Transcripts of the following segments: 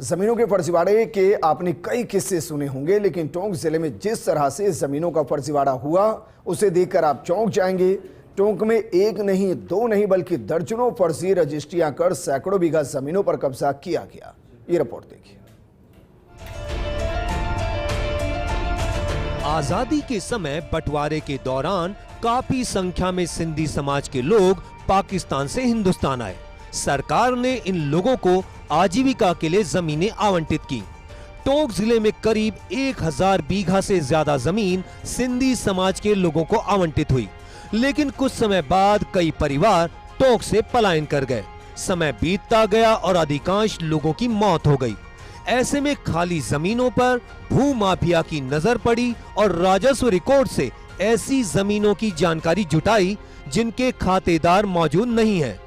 जमीनों के फर्जीवाड़े के आपने कई किस्से सुने होंगे, लेकिन टोंक जिले में जिस तरह से जमीनों का फर्जीवाड़ा हुआ उसे देखकर आप चौंक जाएंगे। टोंक में एक नहीं, दो नहीं, बल्कि दर्जनों फर्जी रजिस्ट्रियां कर सैकड़ों बीघा जमीनों पर कब्जा किया गया। ये रिपोर्ट देखिए। आजादी के समय बंटवारे के दौरान काफी संख्या में सिंधी समाज के लोग पाकिस्तान से हिंदुस्तान आए। सरकार ने इन लोगों को आजीविका के लिए जमीनें आवंटित की। टोंक जिले में करीब 1000 बीघा से ज्यादा जमीन सिंधी समाज के लोगों को आवंटित हुई, लेकिन कुछ समय बाद कई परिवार टोंक से पलायन कर गए। समय बीतता गया और अधिकांश लोगों की मौत हो गई। ऐसे में खाली जमीनों पर भू माफिया की नजर पड़ी और राजस्व रिकॉर्ड से ऐसी जमीनों की जानकारी जुटाई जिनके खातेदार मौजूद नहीं हैं।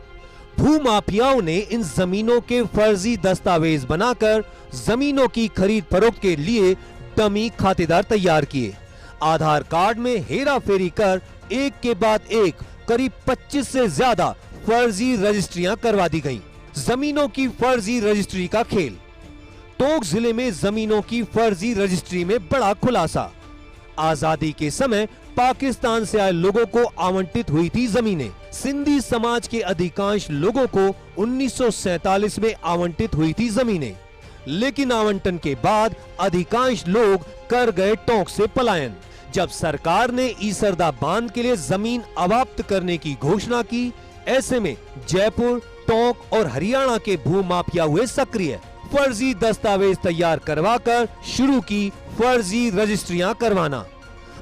भू माफियाओं ने इन जमीनों के फर्जी दस्तावेज बनाकर जमीनों की खरीद फरोख्त के लिए डमी खातेदार तैयार किए। आधार कार्ड में हेरा फेरी कर एक के बाद एक करीब 25 से ज्यादा फर्जी रजिस्ट्रियां करवा दी गईं। जमीनों की फर्जी रजिस्ट्री का खेल। टोंक जिले में जमीनों की फर्जी रजिस्ट्री में बड़ा खुलासा। आजादी के समय पाकिस्तान से आए लोगों को आवंटित हुई थी जमीनें। सिंधी समाज के अधिकांश लोगों को 1947 में आवंटित हुई थी जमीनें, लेकिन आवंटन के बाद अधिकांश लोग कर गए टोंक से पलायन। जब सरकार ने ईसरदा बांध के लिए जमीन अवाप्त करने की घोषणा की, ऐसे में जयपुर, टोंक और हरियाणा के भू माफिया हुए सक्रिय। फर्जी दस्तावेज तैयार करवाकर शुरू की फर्जी रजिस्ट्रियां करवाना।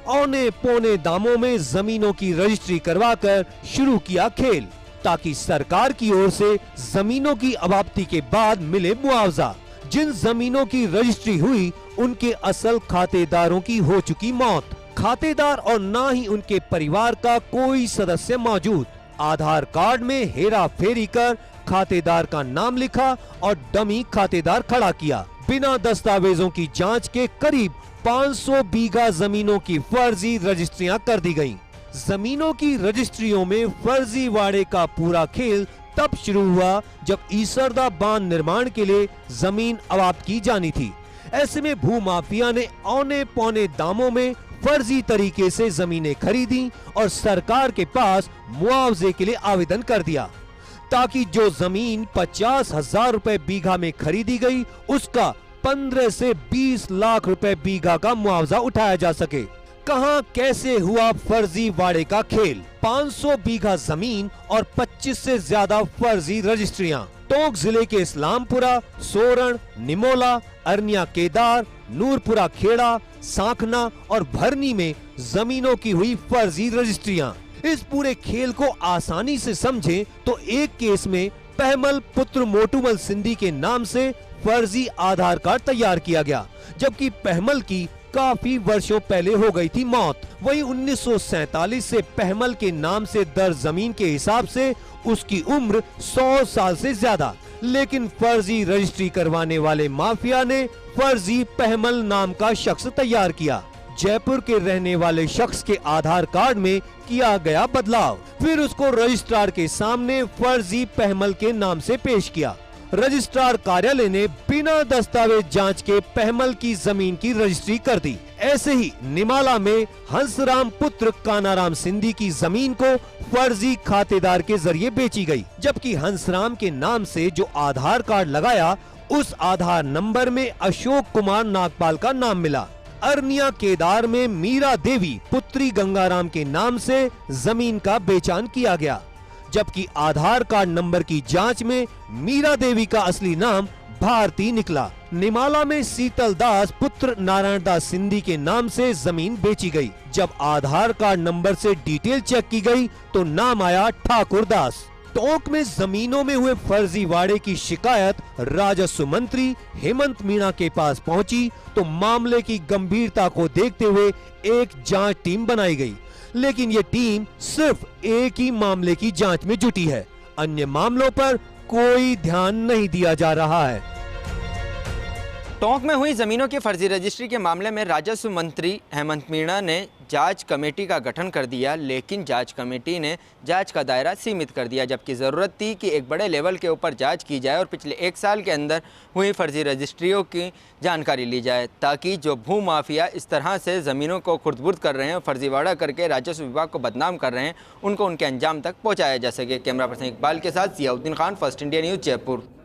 औने पौने दामों में जमीनों की रजिस्ट्री करवाकर शुरू किया खेल, ताकि सरकार की ओर से जमीनों की अवाप्ति के बाद मिले मुआवजा। जिन जमीनों की रजिस्ट्री हुई उनके असल खातेदारों की हो चुकी मौत। खातेदार और ना ही उनके परिवार का कोई सदस्य मौजूद। आधार कार्ड में हेरा फेरी कर खातेदार का नाम लिखा और डमी खातेदार खड़ा किया। बिना दस्तावेजों की जांच के करीब 500 बीघा जमीनों की फर्जी रजिस्ट्रियां कर दी गईं। जमीनों की रजिस्ट्रियों में फर्जीवाड़े का पूरा खेल तब शुरू हुआ जब ईसरदा बांध निर्माण के लिए जमीन अवाप्त की जानी थी। ऐसे में भू माफिया ने औने पौने दामों में फर्जी तरीके से जमीनें खरीदी और सरकार के पास मुआवजे के लिए आवेदन कर दिया, ताकि जो जमीन 50,000 रुपए बीघा में खरीदी गई उसका 15 से 20 लाख रुपए बीघा का मुआवजा उठाया जा सके। कहां कैसे हुआ फर्जी वाड़े का खेल? 500 बीघा जमीन और 25 से ज्यादा फर्जी रजिस्ट्रियां। टोंक जिले के इस्लामपुरा, सोरण, निमोला, अरनिया केदार, नूरपुरा खेड़ा, सांखना और भरनी में जमीनों की हुई फर्जी रजिस्ट्रियां। इस पूरे खेल को आसानी से समझें तो एक केस में पहमल पुत्र मोटूमल सिंधी के नाम से फर्जी आधार कार्ड तैयार किया गया, जबकि पहमल की काफी वर्षों पहले हो गई थी मौत। वहीं 1947 से पहमल के नाम से दर्ज जमीन के हिसाब से उसकी उम्र 100 साल से ज्यादा। लेकिन फर्जी रजिस्ट्री करवाने वाले माफिया ने फर्जी पहमल नाम का शख्स तैयार किया। जयपुर के रहने वाले शख्स के आधार कार्ड में किया गया बदलाव, फिर उसको रजिस्ट्रार के सामने फर्जी पहमल के नाम से पेश किया। रजिस्ट्रार कार्यालय ने बिना दस्तावेज जांच के पहमल की जमीन की रजिस्ट्री कर दी। ऐसे ही निमाला में हंसराम पुत्र कानाराम सिंधी की जमीन को फर्जी खातेदार के जरिए बेची गई, जबकि हंसराम के नाम से जो आधार कार्ड लगाया उस आधार नंबर में अशोक कुमार नागपाल का नाम मिला। अरनिया केदार में मीरा देवी पुत्री गंगाराम के नाम से जमीन का बेचान किया गया, जबकि आधार कार्ड नंबर की जांच में मीरा देवी का असली नाम भारती निकला। निमाला में शीतल दास पुत्र नारायण दास सिंधी के नाम से जमीन बेची गई। जब आधार कार्ड नंबर से डिटेल चेक की गई तो नाम आया ठाकुर दास। टोंक में जमीनों में हुए फर्जीवाड़े की शिकायत राजस्व मंत्री हेमंत मीणा के पास पहुंची तो मामले की गंभीरता को देखते हुए एक जांच टीम बनाई गई, लेकिन ये टीम सिर्फ एक ही मामले की जांच में जुटी है। अन्य मामलों पर कोई ध्यान नहीं दिया जा रहा है। टोंक में हुई ज़मीनों की फर्जी रजिस्ट्री के मामले में राजस्व मंत्री हेमंत मीणा ने जांच कमेटी का गठन कर दिया, लेकिन जांच कमेटी ने जांच का दायरा सीमित कर दिया, जबकि ज़रूरत थी कि एक बड़े लेवल के ऊपर जांच की जाए और पिछले 1 साल के अंदर हुई फर्जी रजिस्ट्रियों की जानकारी ली जाए, ताकि जो भू माफिया इस तरह से ज़मीनों को खुर्द-बुर्द कर रहे हैं और फर्जीवाड़ा करके राजस्व विभाग को बदनाम कर रहे हैं, उनको उनके अंजाम तक पहुँचाया जा सके। कैमरा पर्सन इकबाल के साथ Ziauddin Khan, first India news, Jaipur.